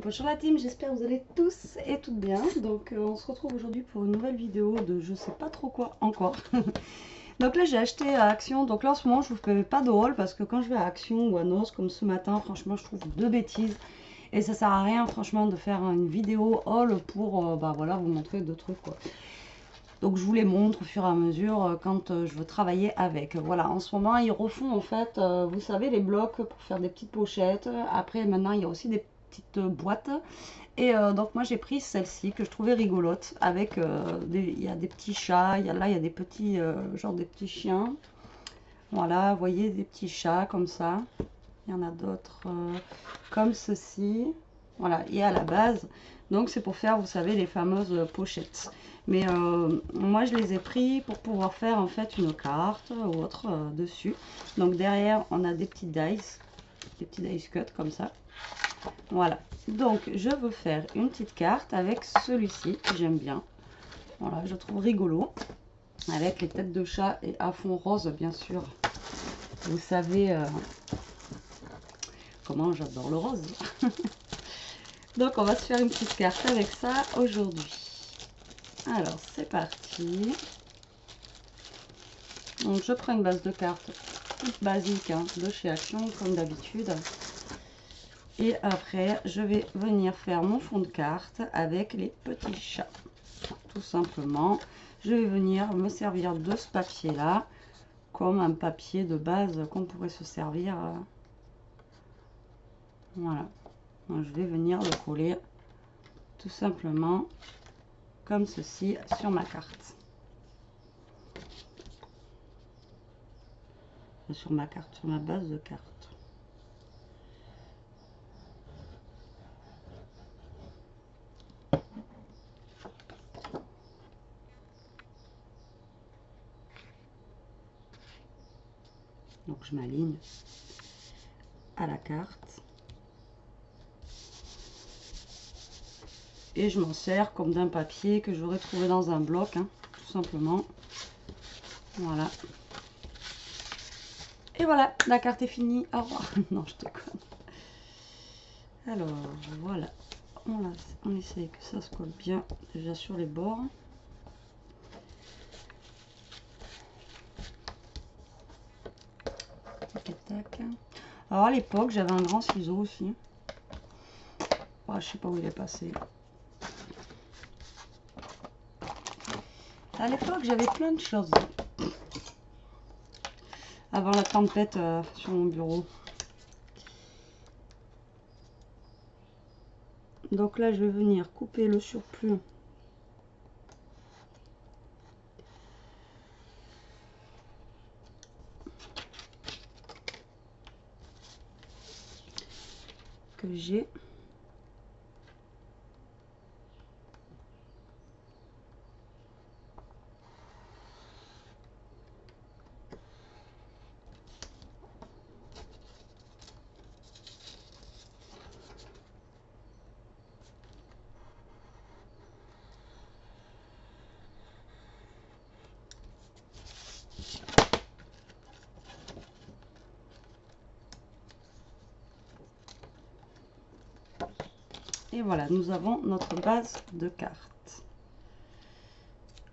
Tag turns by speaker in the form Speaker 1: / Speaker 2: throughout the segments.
Speaker 1: Bonjour la team, j'espère que vous allez tous et toutes bien. Donc on se retrouve aujourd'hui pour une nouvelle vidéo de je sais pas trop quoi encore. Donc là j'ai acheté à Action, donc là en ce moment je vous fais pas de haul parce que quand je vais à Action ou à Noz comme ce matin, franchement je trouve deux bêtises. Et ça sert à rien franchement de faire une vidéo haul pour voilà, vous montrer deux trucs quoi. Donc je vous les montre au fur et à mesure quand je veux travailler avec. Voilà, en ce moment ils refont en fait, vous savez, les blocs pour faire des petites pochettes. Après maintenant il y a aussi des petites boîtes. Et donc moi j'ai pris celle-ci que je trouvais rigolote avec il y a des petits chats, il y a des petits genre des petits chiens. Voilà, vous voyez des petits chats comme ça. Il y en a d'autres comme ceci. Voilà, et à la base, donc c'est pour faire, vous savez, les fameuses pochettes. Mais moi je les ai pris pour pouvoir faire en fait une carte ou autre dessus. Donc derrière on a des petits dice cut comme ça. Voilà, donc je veux faire une petite carte avec celui-ci que j'aime bien. Voilà, je trouve rigolo. Avec les têtes de chat et à fond rose, bien sûr. Vous savez comment j'adore le rose. Donc on va se faire une petite carte avec ça aujourd'hui. Alors c'est parti. Donc je prends une base de cartes toute basique hein, de chez Action comme d'habitude. Et après je vais venir faire mon fond de carte avec les petits chats. Tout simplement, je vais venir me servir de ce papier là comme un papier de base qu'on pourrait se servir. Voilà. Donc, je vais venir le coller tout simplement comme ceci sur ma carte. Sur ma carte, sur ma base de carte. Donc je m'aligne à la carte. Et je m'en sers comme d'un papier que j'aurais trouvé dans un bloc, hein, tout simplement. Voilà. Et voilà, la carte est finie. Au revoir. Non, je déconne. Alors, voilà. On essaye que ça se colle bien déjà sur les bords. Tac, tac. Alors à l'époque, j'avais un grand ciseau aussi. Oh, je sais pas où il est passé. À l'époque, j'avais plein de choses. Avant la tempête sur mon bureau. Donc là, je vais venir couper le surplus. Que j'ai. Et voilà, nous avons notre base de cartes.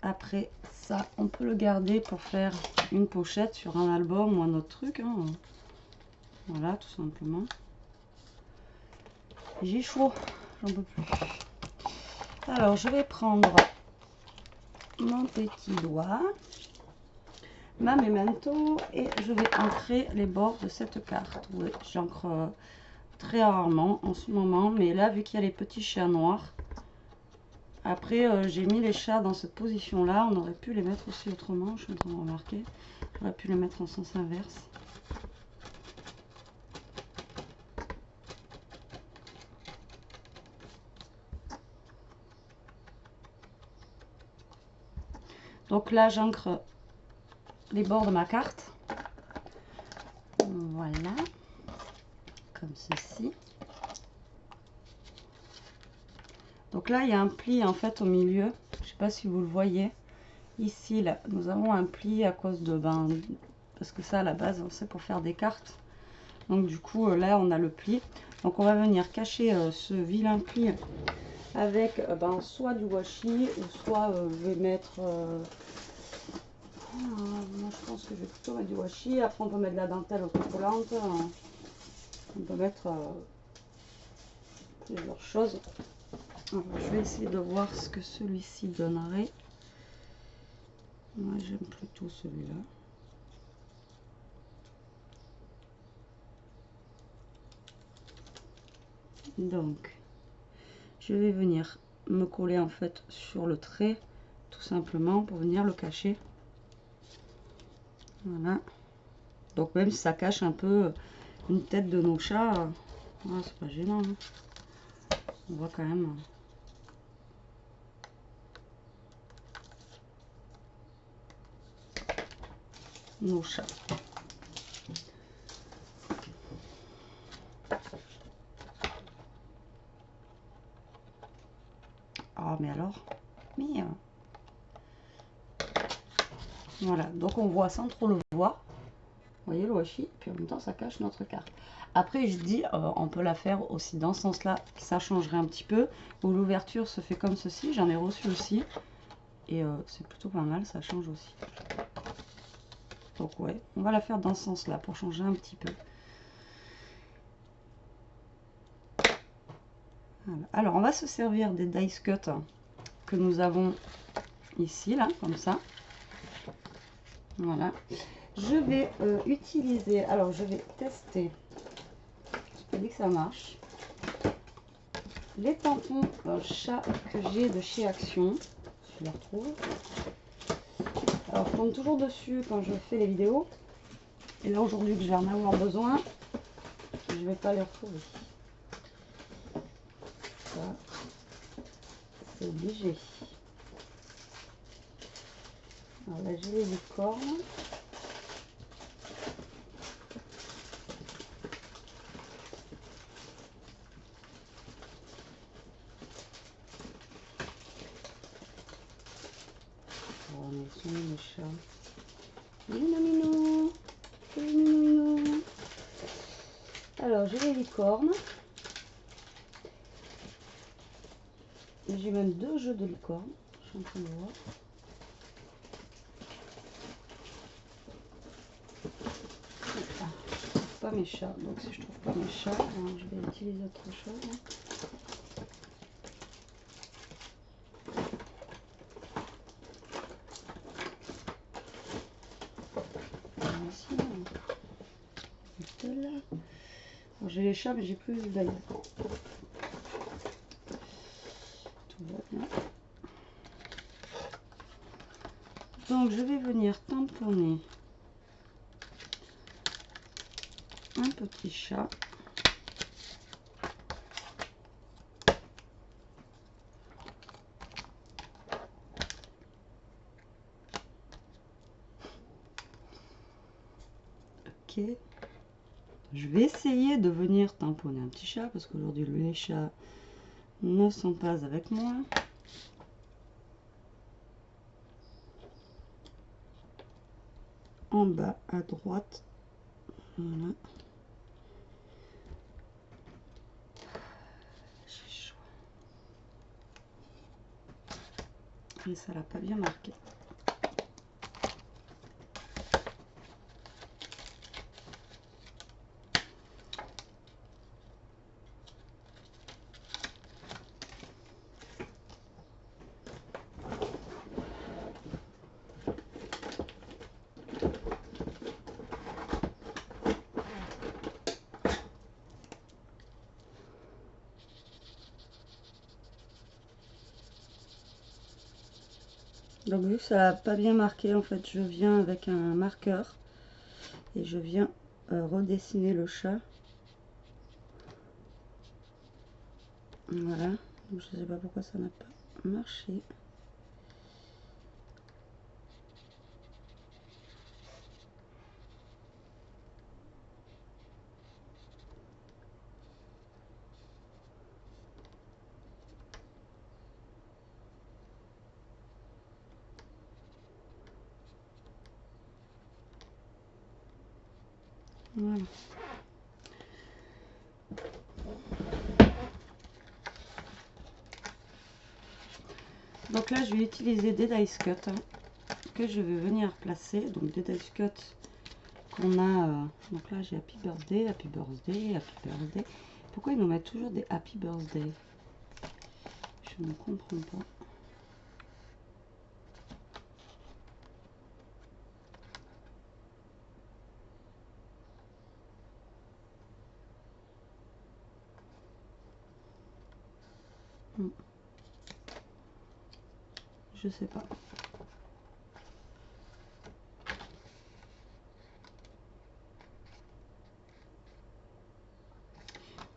Speaker 1: Après ça, on peut le garder pour faire une pochette sur un album ou un autre truc. Hein. Voilà, tout simplement. J'ai chaud, j'en peux plus. Alors, je vais prendre mon petit doigt, ma memento, et je vais ancrer les bords de cette carte. Oui, j'ancre très rarement en ce moment, mais là, vu qu'il y a les petits chiens noirs, après j'ai mis les chats dans cette position là, on aurait pu les mettre aussi autrement, je suis en train de remarquer, j'aurais pu les mettre en sens inverse. Donc là j'ancre les bords de ma carte, voilà, comme ceci. Donc là il y a un pli en fait au milieu, je sais pas si vous le voyez. Ici, là, nous avons un pli à cause de parce que ça à la base c'est pour faire des cartes. Donc du coup là on a le pli. Donc on va venir cacher ce vilain pli avec soit du washi ou soit je vais mettre... moi je pense que je vais plutôt mettre du washi. Après on peut mettre de la dentelle autocollante. On peut mettre plusieurs choses. Alors, je vais essayer de voir ce que celui-ci donnerait. Moi j'aime plutôt celui-là. Donc je vais venir me coller en fait sur le trait tout simplement pour venir le cacher. Voilà. Donc même si ça cache un peu une tête de nos chats, c'est pas gênant. Hein. On voit quand même nos chats. Ah mais alors, mais voilà, donc on voit sans trop le voir. Vous voyez le washi, puis en même temps ça cache notre carte. Après je dis, on peut la faire aussi dans ce sens là, ça changerait un petit peu. Où l'ouverture se fait comme ceci, j'en ai reçu aussi. Et c'est plutôt pas mal, ça change aussi. Donc ouais, on va la faire dans ce sens là pour changer un petit peu. Voilà. Alors on va se servir des dice cut que nous avons ici là, comme ça. Voilà. Je vais utiliser, alors je vais tester, je te dis que ça marche, les tampons chat que j'ai de chez Action, je les retrouve. Alors je tombe toujours dessus quand je fais les vidéos, et là aujourd'hui que je vais en avoir besoin, je ne vais pas les retrouver. Ça, c'est obligé. Alors là j'ai les licornes. Oh, mais ils sont les chats. Minou, minou. Minou, minou. Alors j'ai les licornes. J'ai même 2 jeux de licorne. Je suis en train de voir. Ah, je trouve pas mes chats. Donc si je trouve pas mes chats, je vais utiliser autre chose. J'ai les chats mais j'ai plus d'ail. Tout va bien. Donc je vais venir tamponner un petit chat. Ok. Je vais essayer de venir tamponner un petit chat parce qu'aujourd'hui les chats ne sont pas avec moi. En bas à droite. Voilà. J'ai chaud. Et ça l'a pas bien marqué. Donc vu que ça n'a pas bien marqué, en fait, je viens avec un marqueur et je viens redessiner le chat. Voilà. Donc, je sais pas pourquoi ça n'a pas marché. Voilà. Donc là, je vais utiliser des dice cut que je vais venir placer. Donc des dice cut qu'on a. Donc là, j'ai Happy Birthday, Happy Birthday, Happy Birthday. Pourquoi ils nous mettent toujours des Happy Birthday? Je ne comprends pas. Je sais pas.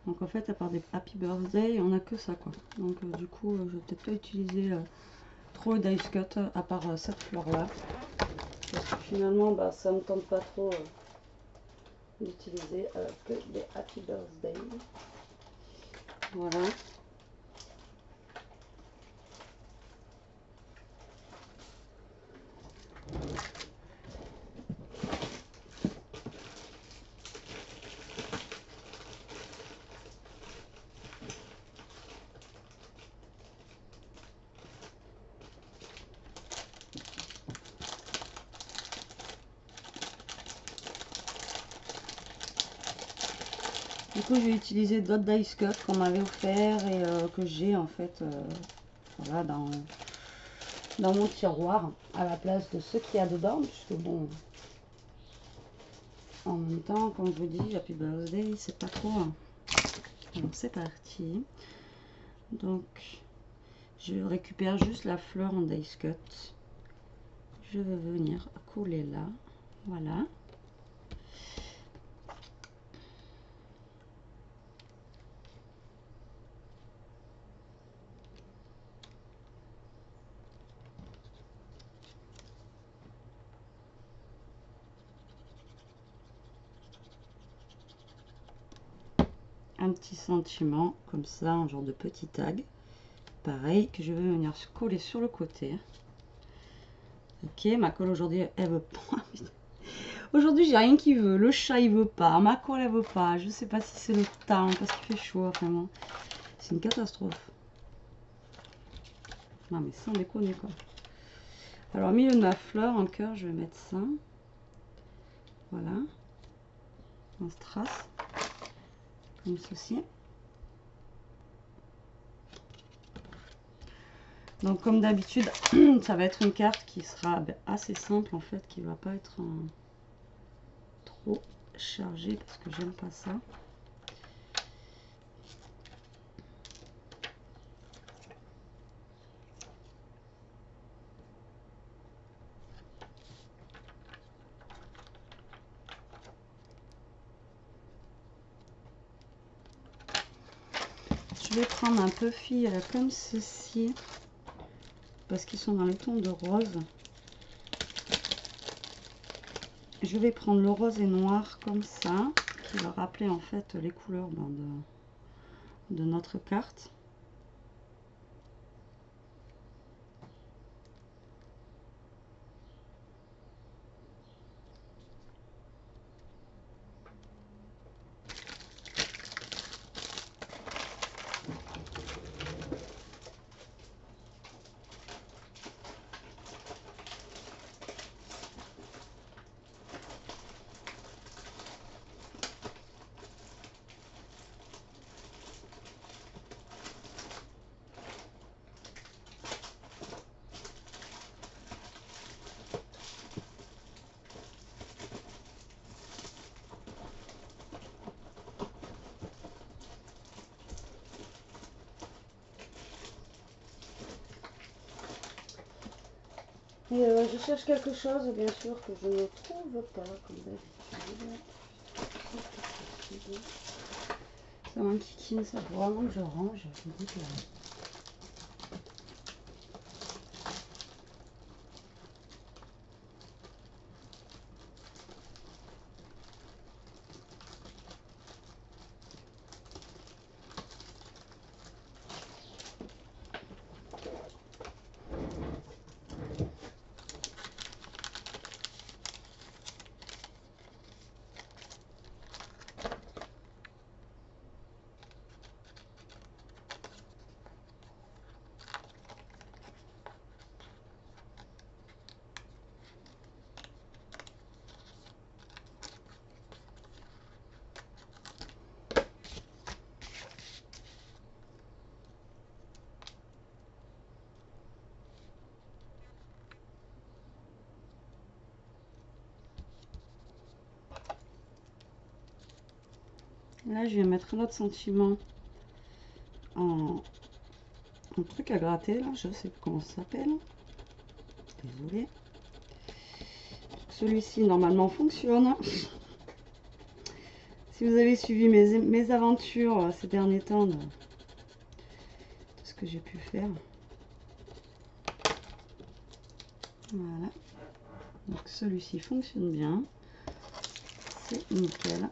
Speaker 1: Donc en fait, à part des Happy Birthday, on a que ça quoi. Donc du coup, je vais peut-être pas utiliser trop de dice cut à part cette fleur là. Parce que finalement, bah, ça me tente pas trop d'utiliser que des Happy Birthday. Voilà. Du coup, je vais utiliser d'autres dice cut qu'on m'avait offert et que j'ai en fait voilà, dans mon tiroir à la place de ce qu'il y a dedans. Puisque bon, en même temps, comme je vous dis, Happy Birthday, c'est pas trop. Donc c'est parti. Donc je récupère juste la fleur en dice cut. Je vais venir coller là. Voilà. Un petit sentiment comme ça, un genre de petit tag. Pareil que je vais venir coller sur le côté. Ok, ma colle aujourd'hui elle veut pas. Aujourd'hui j'ai rien qui veut. Le chat il veut pas, ma colle elle veut pas. Je sais pas si c'est le temps parce qu'il fait chaud. Vraiment, c'est une catastrophe. Non mais sans déconner quoi. Alors au milieu de ma fleur en cœur, je vais mettre ça. Voilà. On se trace comme ceci. Donc comme d'habitude, ça va être une carte qui sera assez simple en fait, qui va pas être trop chargée parce que j'aime pas ça. Je vais prendre un puffy comme ceci parce qu'ils sont dans les tons de rose. Je vais prendre le rose et noir comme ça, qui va rappeler en fait les couleurs de notre carte. Et je cherche quelque chose, bien sûr, que je ne trouve pas, comme d'habitude. Ça m'enquiquine, ça faut vraiment que je range. Je me dis que Là, je vais mettre un autre sentiment en truc à gratter. Là, je sais plus comment ça s'appelle. Désolée. Celui-ci, normalement, fonctionne. Si vous avez suivi mes aventures ces derniers temps, de ce que j'ai pu faire. Voilà. Donc, celui-ci fonctionne bien. C'est nickel.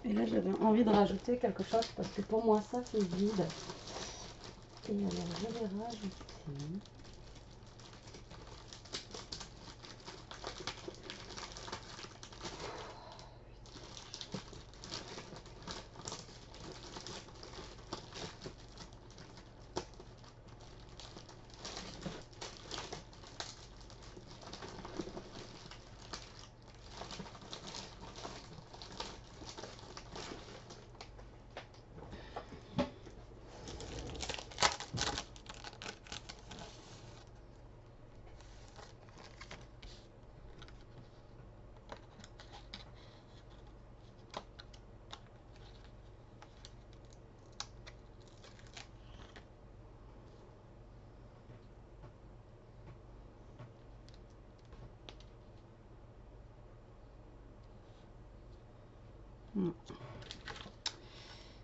Speaker 1: Et là, j'avais envie de rajouter quelque chose parce que pour moi, ça fait vide. Et alors, je vais rajouter...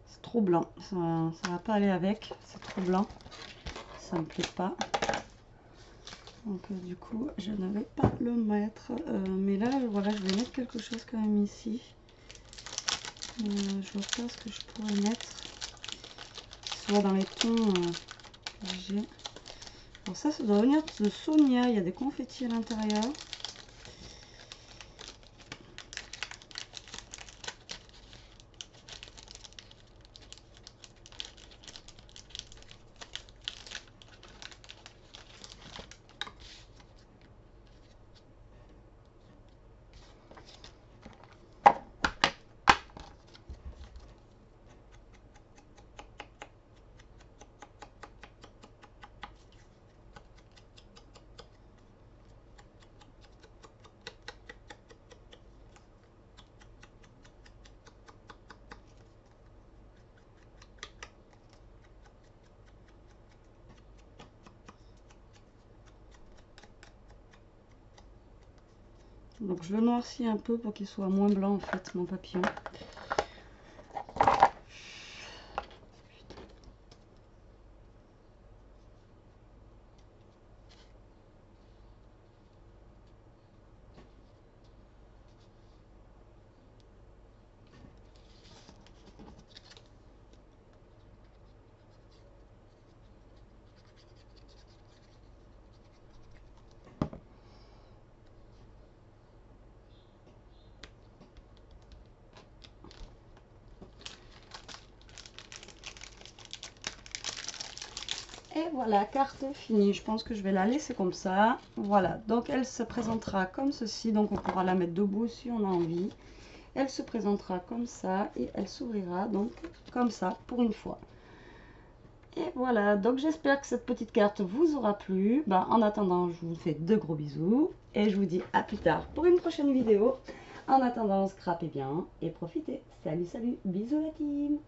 Speaker 1: C'est trop blanc, ça va pas aller avec, c'est trop blanc, ça me plaît pas. Donc du coup je ne vais pas le mettre, mais là voilà, je vais mettre quelque chose quand même ici. Je vois pas ce que je pourrais mettre, soit dans les tons que j'ai. Alors ça doit venir de Sonia, il y a des confettis à l'intérieur. Donc je le noircis un peu pour qu'il soit moins blanc en fait, mon papillon. Et voilà, carte finie. Je pense que je vais la laisser comme ça. Voilà, donc elle se présentera comme ceci. Donc on pourra la mettre debout si on a envie. Elle se présentera comme ça et elle s'ouvrira donc comme ça pour une fois. Et voilà, donc j'espère que cette petite carte vous aura plu. En attendant, je vous fais de gros bisous et je vous dis à plus tard pour une prochaine vidéo. En attendant, scrapez bien et profitez. Salut, salut, bisous la team!